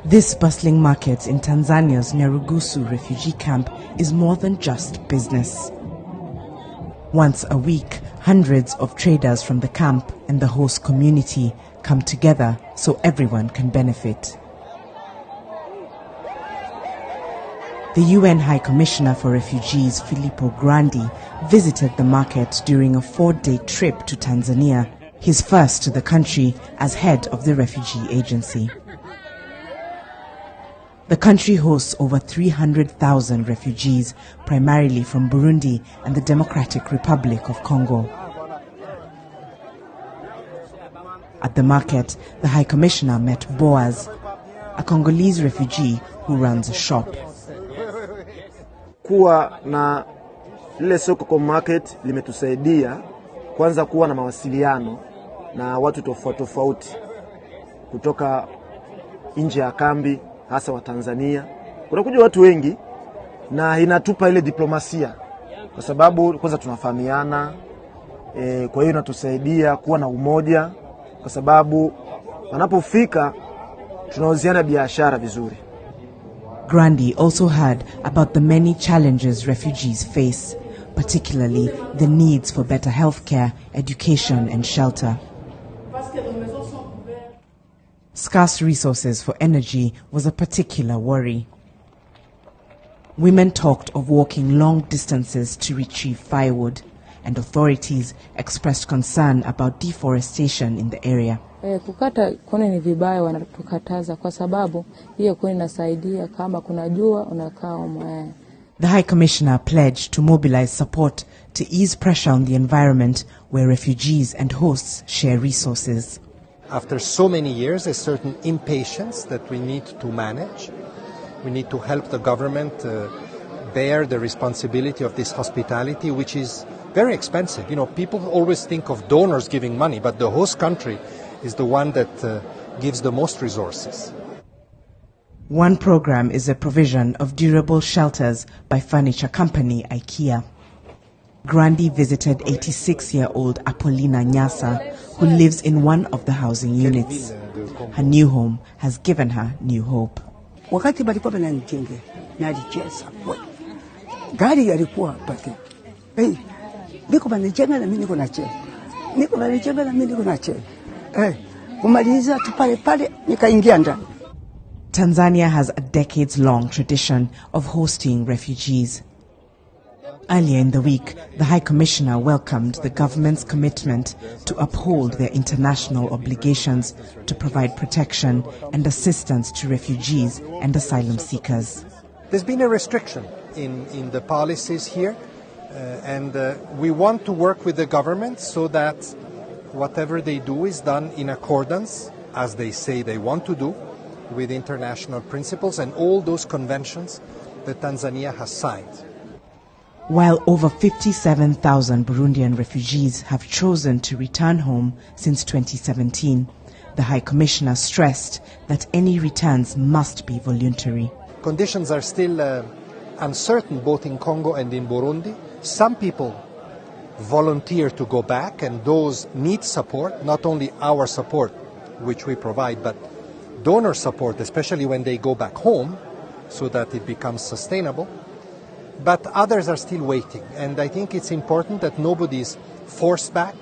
This bustling market in Tanzania's NYARUGUSU refugee camp is more than just business. Once a week, hundreds of traders from the camp and the host community come together so everyone can benefit. The UN High Commissioner for Refugees, Filippo Grandi, visited the market during a 4-day trip to Tanzania, his first to the country as head of the refugee agency. The country hosts over 300,000 refugees, primarily from Burundi and the Democratic Republic of Congo. At the market, the High Commissioner met Boaz, a Congolese refugee who runs a shop. Kuwa na lile soko kwa market limetusaidia kwanza kuwa na mawasiliano na watu tofauti kutoka nje ya kambi, hasa wa Tanzania. Kunakuja watu wengi na inatupa ile diplomasia kwa sababu kwanza tunafahamiana, kwa hiyo inatusaidia kuwa na umoja kwa sababu wanapofika tunauziana biashara vizuri. Grandi also heard about the many challenges refugees face, particularly the needs for better healthcare, education and shelter. Scarce resources for energy was a particular worry. Women talked of walking long distances to retrieve firewood, and authorities expressed concern about deforestation in the area. Kukata kuni ni vibaya wanatukataza kwa sababu hiyo kuni inasaidia kama kuna jua unakaa umekaa. The High Commissioner pledged to mobilize support to ease pressure on the environment where refugees and hosts share resources. After so many years, there's certain impatience that we need to manage. We need to help the government bear the responsibility of this hospitality, which is very expensive. You know, people always think of donors giving money, but the host country is the one that gives the most resources. One program is a provision of durable shelters by furniture company IKEA. Grandi visited 86-year-old Apolina Nyasa, who lives in one of the housing units. Her new home has given her new hope. Wakati balikuwa bananitenge nalicheza gari yalikuwa pake niko banijenga na mimi niko nacheza niko banijenga na mimi niko nacheza kumaliza tu pale nikaingia ndani. Tanzania has a decades-long tradition of hosting refugees. Earlier in the week, the High Commissioner welcomed the government's commitment to uphold their international obligations to provide protection and assistance to refugees and asylum seekers. There's been a restriction in the policies here, and we want to work with the government so that whatever they do is done in accordance, as they say they want to do, with international principles and all those conventions that Tanzania has signed. While over 57,000 Burundian refugees have chosen to return home since 2017, the High Commissioner stressed that any returns must be voluntary. Conditions are still uncertain both in Congo and in Burundi. Some people volunteer to go back, and those need support, not only our support, which we provide, but donor support, especially when they go back home, so that it becomes sustainable. But others are still waiting, and I think it's important that nobody is forced back,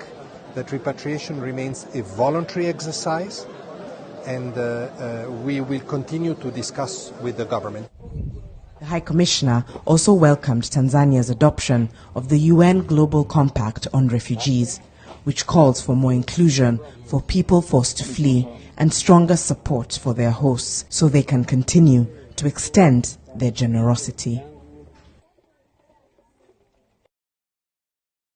that repatriation remains a voluntary exercise, and we will continue to discuss with the government. The High Commissioner also welcomed Tanzania's adoption of the UN Global Compact on Refugees, which calls for more inclusion for people forced to flee and stronger support for their hosts so they can continue to extend their generosity.